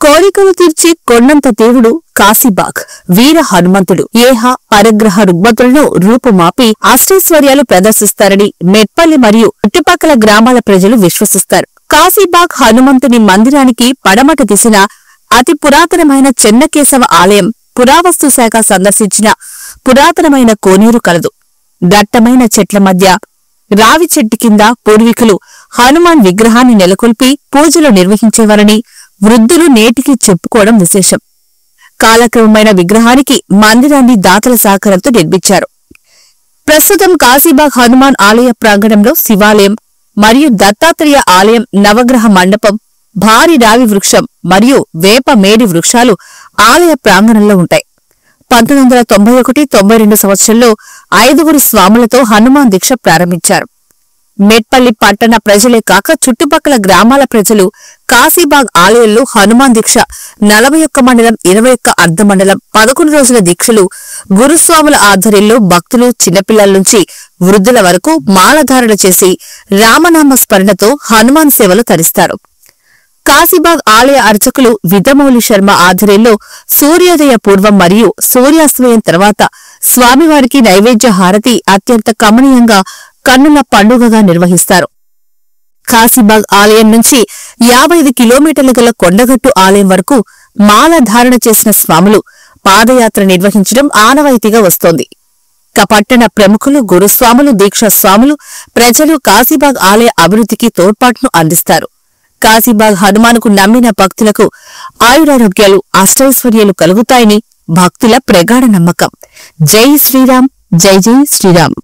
కోరికలు తీర్చి కొండంత దేవుడు కాశీబాగ్ వీర హనుమంతుడు ఏహ పరగ్రహ రుగ్మతులను రూపుమాపి అష్టైశ్వర్యాలు ప్రదర్శిస్తారని మెట్పల్లి మరియు చుట్టుపక్కల గ్రామాల ప్రజలు విశ్వసిస్తారు. కాశీబాగ్ హనుమంతుని మందిరానికి పడమట దిశన అతి పురాతనమైన చెన్నకేశవ ఆలయం, పురావస్తు శాఖ సందర్శించిన పురాతనమైన కోనేరు కలదు. దట్టమైన చెట్ల మధ్య రావి చెట్టు కింద పూర్వీకులు హనుమాన్ విగ్రహాన్ని నెలకొల్పి పూజలు నిర్వహించేవారని వృద్ధులు నేటికి చెప్పుకోవడం విశేషం. కాలక్రమమైన విగ్రహానికి మందిరాన్ని దాతల సహకారంతో నిర్మించారు. ప్రస్తుతం కాశీబాగ్ హనుమాన్ ఆలయ ప్రాంగణంలో శివాలయం మరియు దత్తాత్రేయ ఆలయం, నవగ్రహ మండపం, భారీ రావి వృక్షం మరియు వేప మేడి వృక్షాలు ఆలయ ప్రాంగణంలో ఉంటాయి. 1991-92 సంవత్సరంలో 5 స్వాములతో హనుమాన్ దీక్ష ప్రారంభించారు. మెట్పల్లి పట్టణ ప్రజలే కాక చుట్టుపక్కల గ్రామాల ప్రజలు కాశీబాగ్ ఆలయంలో హనుమాన్ దీక్ష 41 మండలం, 21 అర్ధ మండలం, 11 రోజుల దీక్షలు గురుస్వాముల ఆధ్వర్యంలో భక్తులు చిన్నపిల్లల నుంచి వృద్ధుల వరకు మాలధారణ చేసి రామనామ స్మరణతో హనుమాన్ సేవలు తరిస్తారు. కాశీబాగ్ ఆలయ అర్చకులు విధమౌళి శర్మ ఆధ్వర్యంలో సూర్యోదయ పూర్వం మరియు సూర్యాస్తమయం తర్వాత స్వామివారికి నైవేద్య హారతి అత్యంత కమనీయంగా కన్నుల పండుగగా నిర్వహిస్తారు. కాశీబాగ్ ఆలయం నుంచి 55 కిలోమీటర్ల గల కొండగట్టు ఆలయం వరకు మాలధారణ చేసిన స్వాములు పాదయాత్ర నిర్వహించడం ఆనవాయితీగా వస్తోంది. పట్టణ ప్రముఖులు, గురుస్వాములు, దీక్షా స్వాములు, ప్రజలు కాశీబాగ్ ఆలయ అభివృద్ధికి తోడ్పాటును అందిస్తారు. కాశీబాగ్ హనుమానుకు నమ్మిన భక్తులకు ఆయురారోగ్యాలు, అష్టైశ్వర్యాలు కలుగుతాయని భక్తుల ప్రగాఢ నమ్మకం. జై శ్రీరామ్, జై జై శ్రీరామ్.